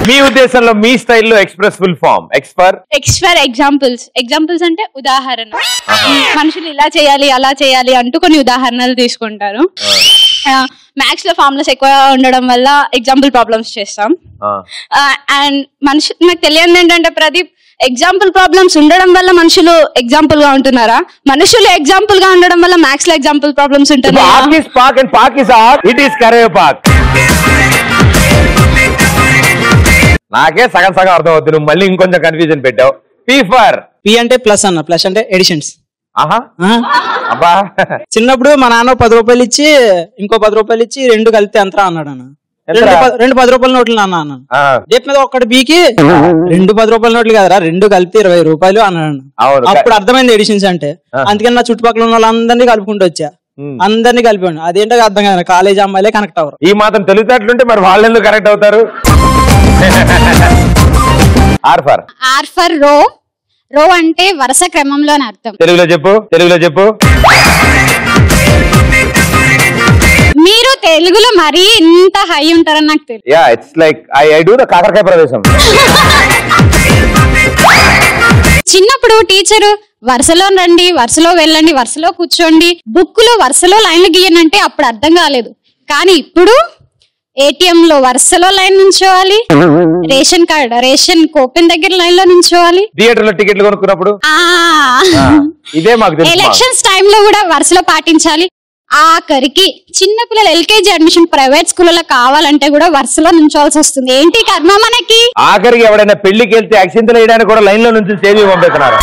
మీ ఉద్దేశంలో మీ స్టైల్లో ఎక్స్ప్రెస్ఫుల్ form examples అంటే ఉదాహరణ. మనుషులు ఇలా చేయాలి అలా చేయాలి అంటూ కొన్ని ఉదాహరణలు తీసుకుంటారు. మ్యాథ్స్ లో ఫార్ములాస్ ఎక్కువ ఉండడం వల్ల ఎగ్జాంపుల్ ప్రాబ్లమ్స్ చేస్తాం. అండ్ నాకు తెలియదు ఏంటంటే ప్రదీప్, ఎగ్జాంపుల్ ప్రాబ్లమ్స్ ఉండడం వల్ల మనుషులు ఎగ్జాంపుల్ గా ఉంటున్నారా? మనుషులు ఎగ్జాంపుల్ గా ఉండడం వల్ల మ్యాథ్స్ లో ఎగ్జాంపుల్ ప్రాబ్లమ్స్ ఉంటున్నాయి. నాకే సగం అర్థం అవుతుంది, నువ్వు మళ్ళీ ఇంకొంచెం కన్ఫ్యూజన్ పెట్టావు. పి అంటే ప్లస్ అన్న, ప్లస్ అంటే ఎడిషన్స్. అబ్బా చిన్నప్పుడు మా నాన్న 10 రూపాయలు ఇచ్చి ఇంకో 10 రూపాయలు ఇచ్చి 2 కలిపితే ఎంత అన్నాడు అన్న. 2 10 రూపాయల నోట్లు నాన్న అన్న. రేపు మీద ఒక్కటి బీకి 2 10 రూపాయల నోట్లు కదరా, 2 కలిపి 20 రూపాయలు అన్నాడు. అప్పుడు అర్థమైంది ఎడిషన్స్ అంటే. అందుకని నా చుట్టుపక్కల ఉన్న వాళ్ళందరినీ కలుపుకుంటూ వచ్చా, అందరినీ కలిపాను. అదేంటో అర్థం కాదు, కాలేజ్ అమ్మాయిలే కనెక్ట్ అవ్వరు. ఈ మాత్రం తెలివితేటలుంటే మరి వాళ్ళు ఎందుకు కనెక్ట్ అవుతారు? ఆర్ ఫర్ రో. రో అంటే వరుస క్రమంలో అని అర్థం. తెలుగులో చెప్పు. మీరు తెలుగులో మరీ ఇంత హై ఉంటారని నాకు తెలియదు. Yeah, it's like I do the కాకరకాయ ప్రవేశం. చిన్నప్పుడు టీచరు వరుసలో రండి, వరుసలో వెళ్ళండి, వరుసలో కూర్చోండి, బుక్ లో వరుసలో లైన్లు గీయనంటే అప్పుడు అర్థం కాలేదు. కానీ ఇప్పుడు ఏటీఎం లో వరుసలో లైన్ నుంచోవాలి, రేషన్ కూపన్ దగ్గర లైన్ లో నుంచోవాలి, థియేటర్ లో టికెట్లు కొనుక్కున్నప్పుడు ఇదే మాకు ఎలక్షన్స్ టైమ్ లో కూడా వరుసలో పాటించాలి. ఆఖరికి చిన్నపిల్లలు ఎల్కేజీ అడ్మిషన్ ప్రైవేట్ స్కూల్లో కావాలంటే కూడా వరుసలో నుంచోవాల్సి వస్తుంది. ఏంటి కర్మ మనకి? ఆఖరికి ఎవడైనా పెళ్లికి వెళ్తే అక్షింతలు వేయడానికి కూడా లైన్ లో నుంచి సేవి పంపిస్తున్నారు.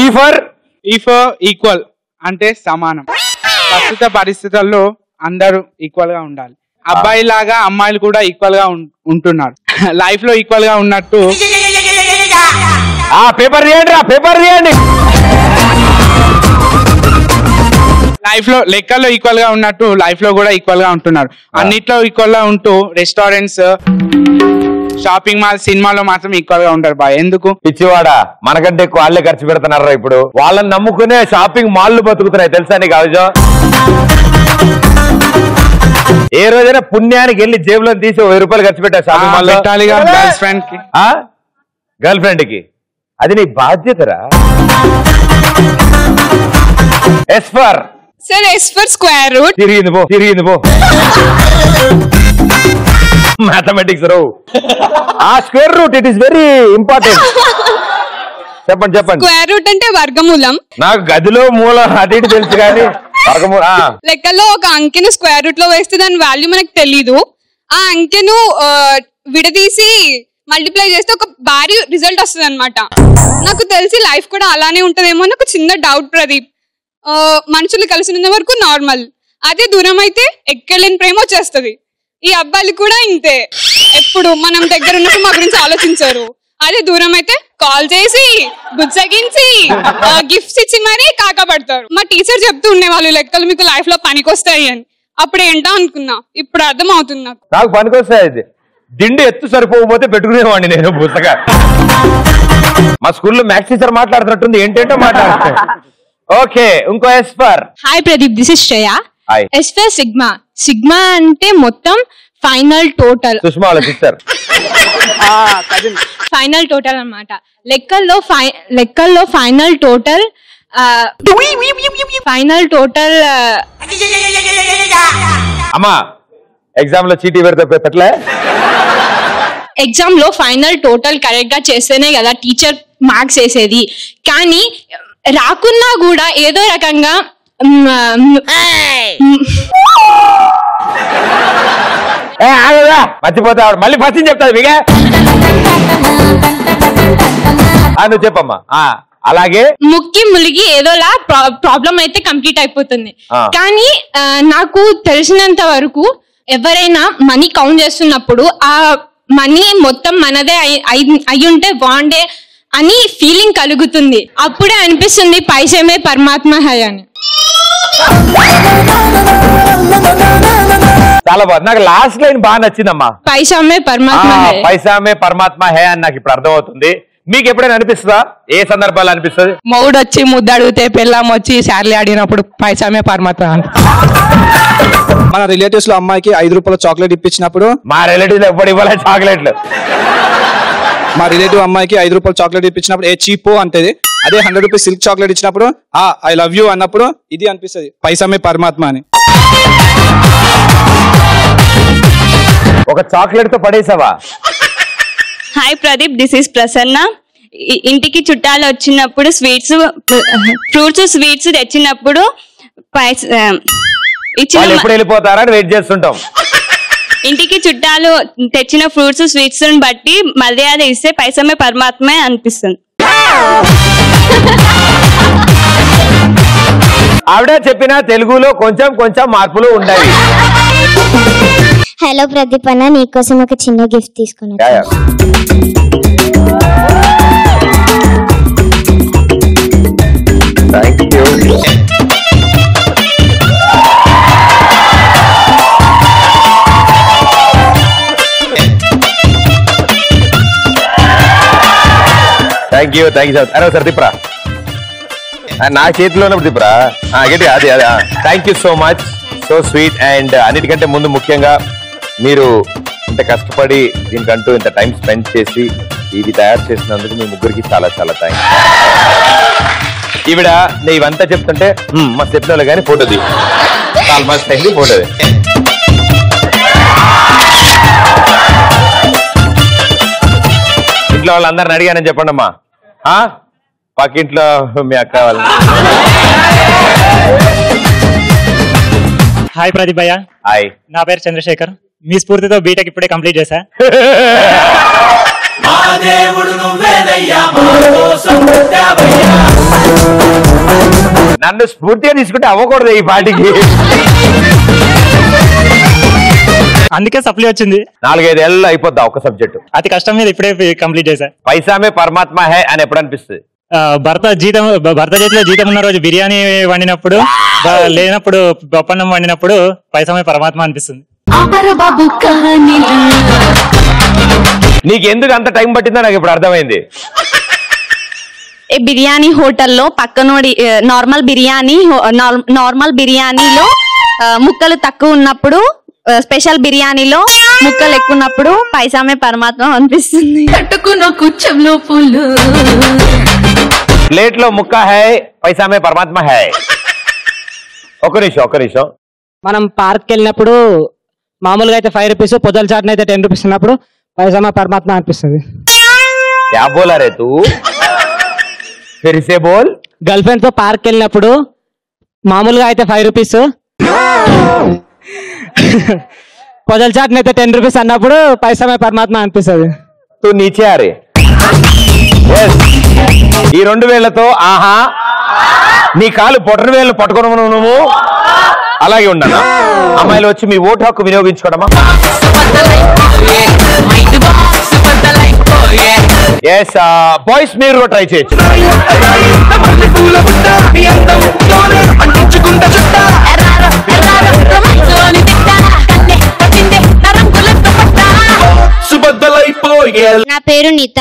ఈ ఫర్ ఈక్వల్ అంటే సమానం. ప్రస్తుత పరిస్థితుల్లో అందరూ ఈక్వల్ గా ఉండాలి. అబ్బాయి లాగా అమ్మాయిలు కూడా ఈక్వల్ గా ఉంటున్నారు. లైఫ్ లో ఈక్వల్ గా ఉన్నట్టు పేపర్ తీయండి. లైఫ్ లో లెక్కల్లో ఈక్వల్ గా ఉన్నట్టు లైఫ్ లో కూడా ఈక్వల్ గా ఉంటున్నారు. అన్నిట్లో ఈక్వల్ గా ఉంటూ రెస్టారెంట్స్, షాపింగ్ మాల్, సినిమాలో మాత్రం ఈక్వల్ గా ఉంటారు. బాయ్ ఎందుకు పిచ్చివాడా, మనకంటే ఎక్కువ వాళ్ళే ఖర్చు పెడుతున్నారా ఇప్పుడు? వాళ్ళని నమ్ముకునే షాపింగ్ మాల్లు బతుకుతున్నాయి తెలుసా నీకు? అవజం ఏ రోజైనా పుణ్యానికి వెళ్ళి జేబులో తీసి 1000 రూపాయలు ఖర్చు పెట్టా షాపింగ్ మాల్ గర్ల్ ఫ్రెండ్ కి? అది నీ బాధ్యతరా? S for square root. తిరిగింది పో మ్యాథమెటిక్స్ రో. ఆ square root it is very important. చెప్పండి. స్క్వేర్ రూట్ అంటే వర్గమూలం. నాకు గదిలో మూలం అది తెలుసు కానీ లెక్కలో ఒక అంకెను స్క్వేర్ రూట్ లో వేస్తే దాని వాల్యూ మనకు తెలీదు. ఆ అంకెను విడదీసి మల్టిప్లై చేస్తే ఒక భారీ రిజల్ట్ వస్తుంది అనమాట. నాకు తెలిసి లైఫ్ కూడా అలానే ఉంటదేమో అని ఒక చిన్న డౌట్ ప్రదీప్. మనుషులు కలిసినంత వరకు నార్మల్, అదే దూరం అయితే ఎక్కలేని ప్రేమ వచ్చేస్తుంది. ఈ అబ్బాయిలు కూడా ఇంతే, ఎప్పుడు మనం దగ్గర ఉన్నప్పుడు మా గురించి ఆలోచించారు. అదే దూరం అయితే కాల్ చేసి బుజ్జగించి గిఫ్ట్స్ ఇచ్చి మరీ కాకపడతారు. మా టీచర్ చెప్తూ ఉండేవాళ్ళు లెక్కలు మీకు లైఫ్ లో పనికొస్తాయి అని. అప్పుడు ఏంటో అనుకున్నా, ఇప్పుడు అర్థం అవుతుంది నాకు పనికొస్తాయి. దిండి ఎత్తు సరిపోకపోతే పెట్టుకునేవాడిని నేను పుస్తగా. మా స్కూల్లో మ్యాథ్స్ టీచర్ మాట్లాడుతున్నట్టుంది, ఏంటంటో మాట్లాడుతున్నా. ఓకే, ఇంకో S for. Hi Pradeep, this is Shreya. S for sigma. Sigma అంటే మొత్తం ఫైనల్ టోటల్. సుష్మా వాళ్ళ సిస్టర్. ఫైనల్ టోటల్ అన్నమాట. లెక్కల్లో ఫైనల్ టోటల్ అమ్మా ఎగ్జామ్ లో చీటీ పెడితే పెట్టలే. ఎగ్జామ్ లో ఫైనల్ టోటల్ కరెక్ట్ గా చేస్తేనే కదా టీచర్ మార్క్స్ వేసేది. కానీ రాకున్నా కూడా ఏదో రకంగా మర్చిపోతా, మళ్ళీ ఫస్ట్ చెప్తాను మీగా. నువ్వు చెప్పమ్మా. అలాగే ములిగి ఏదోలా ప్రాబ్లం అయితే కంప్లీట్ అయిపోతుంది. కానీ నాకు తెలిసినంత వరకు ఎవరైనా మనీ కౌంట్ చేస్తున్నప్పుడు ఆ మనీ మొత్తం మనదే అయ్యుంటే బాగుండే అని ఫీలింగ్ కలుగుతుంది. అప్పుడే అనిపిస్తుంది పైసమే పరమాత్మ హై అని. చాలా బాగుంది. నాకు లాస్ట్ లైన్ బాగా నచ్చిందమ్మా. పైసామే పరమాత్మ హే అని నాకు ఇప్పుడు అర్థం అవుతుంది. మీకు ఎప్పుడైనా అనిపిస్తుందా? ఏ సందర్భాలు అనిపిస్తుంది? మౌడు వచ్చి ముద్దు అడిగితే పెళ్ళాం వచ్చి శార్లీ ఆడినప్పుడు పైసామే పరమాత్మ. మన రిలేటివ్స్ లో అమ్మాయికి 5 రూపాయల చాక్లెట్ ఇప్పించినప్పుడు మా రిలేటివ్స్ ఎప్పుడు ఇవ్వాలి చాక్లెట్లు. మా రిలేటివ్ అమ్మాయికి 5 రూపాయల చాక్లెట్ ఇప్పించినప్పుడు ఏ చీపో అంటది. అదే 100 రూపీస్ సిల్క్ చాక్లెట్ ఇచ్చినప్పుడు ఐ లవ్ యూ అన్నప్పుడు ఇది అనిపిస్తుంది పైసమే పరమాత్మ అని. ఒక చాక్లెట్ తో పడేసావా? Hi Pradeep, this is Prasanna. ఇంటికి చుట్టాలు వచ్చినప్పుడు ఫ్రూట్స్ స్వీట్స్ తెచ్చినప్పుడు ఎప్పుడు వెళ్ళిపోతారా అని వెయిట్ చేస్తుంటాం. ఇంటికి చుట్టాలు తెచ్చిన ఫ్రూట్స్ స్వీట్స్ బట్టి మర్యాద ఇస్తే పైసమే పరమాత్మే అనిపిస్తుంది. ఆవిడ చెప్పిన తెలుగులో కొంచెం కొంచెం మార్పులు ఉన్నాయి. హలో ప్రదీప్ అన్న, నీకోసం ఒక చిన్న గిఫ్ట్ తీసుకున్నా. Thank you sir. అరే సార్ తిప్పరా, నా చేతిలోనే తిప్పరా గట్టిగా. అదే అదే thank you so much, so sweet. And అన్నిటికంటే ముందు ముఖ్యంగా మీరు ఇంత కష్టపడి దీనికంటూ ఇంత టైం స్పెండ్ చేసి ఇది తయారు చేసినందుకు మీ ముగ్గురికి చాలా చాలా థ్యాంక్స్. ఈవిడ నేను ఇవంతా చెప్తుంటే మా చెప్పిన కానీ ఫోటోది చాలా మస్త్ అయింది ఫోటోది. ఇంట్లో వాళ్ళందరిని అడిగానని చెప్పండి అమ్మా. పక్కింట్లో మీ అక్క వాళ్ళు. హాయ్ ప్రదీప్ భయ్య. హాయ్, నా పేరు చంద్రశేఖర్. మీ స్ఫూర్తితో బీటెక్ ఇప్పుడే కంప్లీట్ చేశా. నన్ను స్ఫూర్తిగా తీసుకుంటే అవ్వకూడదు ఈ పాటికి. అందుకే సప్లీ వచ్చింది. 4-5 ఏళ్ళు అయిపోద్దా ఒక సబ్జెక్ట్. అతి కష్టం మీద ఇప్పుడే కంప్లీట్ చేశా. పైసామే పరమాత్మ హే అని ఎప్పుడు అనిపిస్తుంది? భర్త చేతిలో జీతం ఉన్న రోజు బిర్యానీ వండినప్పుడు, లేనప్పుడు పప్పన్నం వండినప్పుడు పైసామే పరమాత్మ అనిపిస్తుంది. నీకు ఎందుకు అంత టైం పట్టిందో నాకు ఇప్పుడు అర్థమైంది. బిర్యానీ హోటల్లో పక్కనోడి నార్మల్ బిర్యానీలో ముక్కలు తక్కువ ఉన్నప్పుడు, స్పెషల్ బిర్యానీలో ముక్కలు ఎక్కువ ఉన్నప్పుడు పైసామే పరమాత్మ అనిపిస్తుంది. ప్లేట్ లో ముక్క హై, పైసామే పరమాత్మ హై. ఒక నిమిషం. మనం పార్క్ వెళ్ళినప్పుడు మామూలుగా అయితే 5 రూపీస్, పొదల చాట్న అయితే 10 రూపీస్ ఉన్నప్పుడు పైసామా పరమాత్మ అనిపిస్తుంది. క్యా బోలా రే తూ? ఫిర్ సే బోల్. గర్ల్ ఫ్రెండ్ తో పార్క్ వెళ్ళినప్పుడు మామూలుగా అయితే 5 రూపీస్, పొదల చాట్న అయితే 10 రూపీస్ అన్నప్పుడు పైసామే పరమాత్మ అనిపిస్తుంది. తూ నీచే అరే. ఈ 2 వేళ్లతో ఆహా, నీ కాలు పొట్టని వేళ్ళు పట్టుకున్నావు నువ్వు. అలాగే ఉండనా? అమ్మాయిలు వచ్చి మీ ఓటు హక్కు వినియోగించుకోవడమా? ఎస్ బాయ్స్ మీరు కూడా ట్రై చేయొచ్చు. నా పేరు నీత.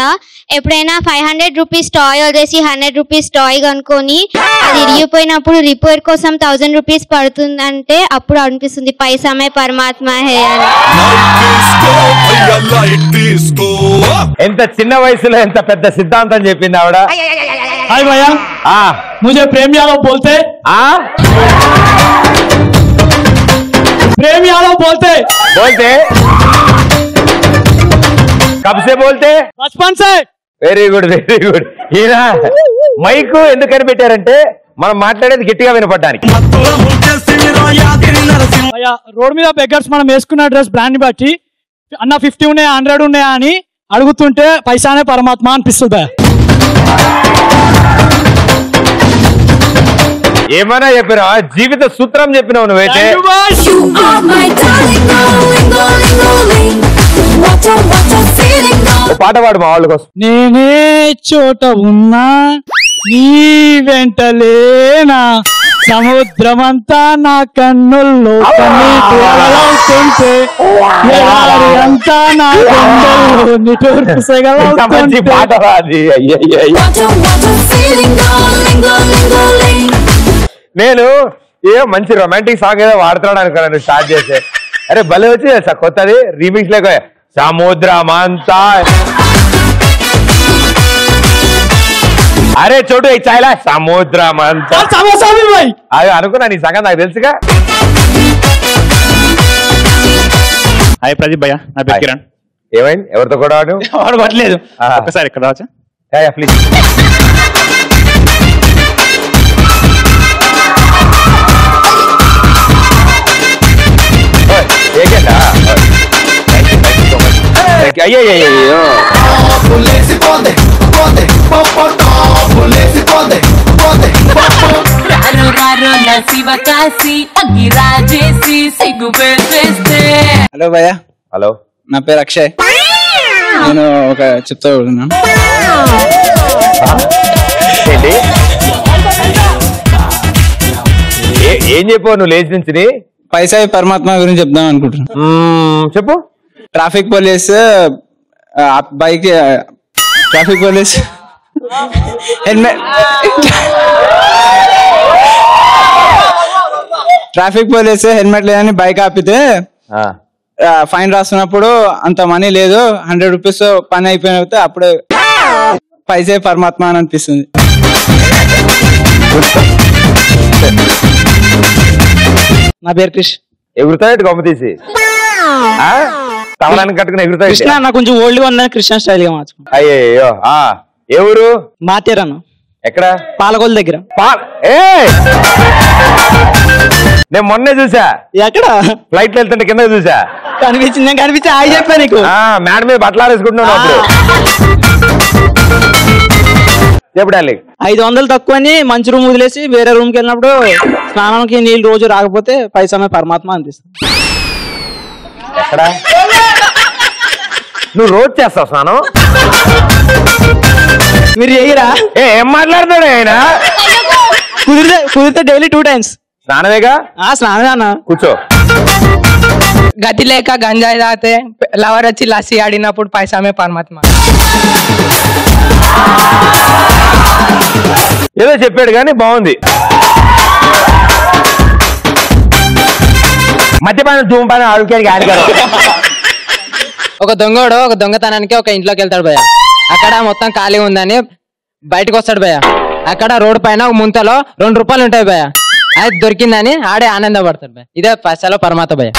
ఎప్పుడైనా 500 రూపీస్ టాయ్ వదిలేసి 100 రూపీస్ టాయ్ కనుక్కొని అది ఇరిగిపోయినప్పుడు రిపేర్ కోసం 1000 రూపీస్ పడుతుందంటే అప్పుడు అనిపిస్తుంది పైసామే పరమాత్మ హే అని. ఎంత చిన్న వయసులో ఎంత పెద్ద సిద్ధాంతం చెప్పింది ఆవిడ. హాయ్ భయ్య, ముझे ప్రేమ్ యాదవ్ బోల్తే. प्रेम यादव बोलते कब से बोलते? बचपन से. Very good. ఈయన మైకు ఎందుకని పెట్టారంటే మనం మాట్లాడేది గట్టిగా వినపడడానికి. రోడ్ మీద బెగ్గర్స్ మనం వేసుకున్న డ్రెస్ బ్రాండ్ ని బట్టి అన్న 50 ఉన్నాయా 100 ఉన్నాయా అని అడుగుతుంటే పైసానే పరమాత్మ అనిపిస్తుంది. ఏమైనా చెప్పినావా? జీవిత సూత్రం చెప్పినావు నువ్వైతే. పాట పాడు మా వాళ్ళ కోసం. నేనే చోట ఉన్నా నీ వెంటలేనా, సముద్రమంతా నా కన్నుల్లో కన్నీటి అంతా నా కన్నుల్లో నిటూర్పు సెగలవుతుంటే. పాట రాది. నేను ఏ మంచి రొమాంటిక్ సాంగ్ ఏదో వాడుతున్నాడు అనుకున్నాను నువ్వు స్టార్ట్ చేస్తే. అరే భలే వచ్చి కొత్తది రీమిక్స్ లేక సముద్రమంతా. అరే చోటు చాయలా సముద్రమంతా అది అనుకున్నా నీ సంగతి నాకు తెలుసుగా. హాయ్ ప్రదీప్ భయ్య, నా పేరు కిరణ్. ఏమైంది ఎవరితో కూడా వాడు పట్టలేదు. ఒక్కసారి ఇక్కడ రావచ్చా? ప్లీజ్. అయ్యో హలో భయ్య. హలో, నా పేరు అక్షయ్. నేను ఒక చెప్తా ఉన్నాను. ఏం చెప్పావు నువ్వు లేచి నుంచి? పైసా పరమాత్మ గురించి చెప్దాం అనుకుంటున్నాను. చెప్పు. Traffic police bike traffic police helmet traffic police helmet లేదని బైక్ ఆపితే ఫైన్ రాస్తున్నప్పుడు అంత మనీ లేదు, 100 రూపీస్ పని అయిపోయిన అప్పుడే పైసే పరమాత్మ అని అనిపిస్తుంది. నా పేరు కృష్ణ. ఎగురుతాయి గొమ్మ తీసి తమలానికి కట్టుకుని ఎగురుతాయి. కృష్ణ నాకు కొంచెం ఓల్డ్ గా ఉందని కృష్ణ స్టైల్ గా మార్చు. అయ్యో ఎవరు? మాతేరన్న. ఎక్కడ? పాలకొల్లు దగ్గర. నేను మొన్నే చూసా. ఎక్కడ? ఫ్లైట్ లో వెళ్తుంటే కింద చూసా. కనిపించింది. నేను కనిపించి ఆగి చెప్పా నీకు. మేడం మీద బట్టలు ఆరేసుకుంటున్నాను అప్పుడు. చెప్పడాలి 500 తక్కువని మంచి రూమ్ వదిలేసి వేరే రూమ్ కి వెళ్ళినప్పుడు స్నానానికి నీళ్ళు రోజు రాకపోతే పైసమే పరమాత్మ అనిపిస్తుంది. ఎక్కడ? నువ్వు రోజు చేస్తావు స్నానం? మీరు చేయరా? ఏం మాట్లాడుతాడు ఆయన? కుదిరితే డైలీ 2 times స్నానమేగా. స్నానమే అన్న. కూర్చో. గతి లేక గంజాయి తాగితే లవర్ వచ్చి లస్సీ ఆడినప్పుడు పైసామే పరమాత్మ. ఏదో చెప్పాడు కానీ బాగుంది. మద్యపానం ధూమపానం ఆరోగ్యానికి హానికరం. ఒక దొంగోడు ఒక దొంగతనానికి ఒక ఇంట్లోకి వెళ్తాడు భయ్య. అక్కడ మొత్తం ఖాళీ ఉందని బయటకు వస్తాడు భయ్య. అక్కడ రోడ్డు పైన ఒక ముంతలో 2 రూపాయలు ఉంటాయి భయ్య. అది దొరికిందని ఆడే ఆనందపడతాడు భయ్య. ఇదే పైసలో పరమాత్మ భయ్య.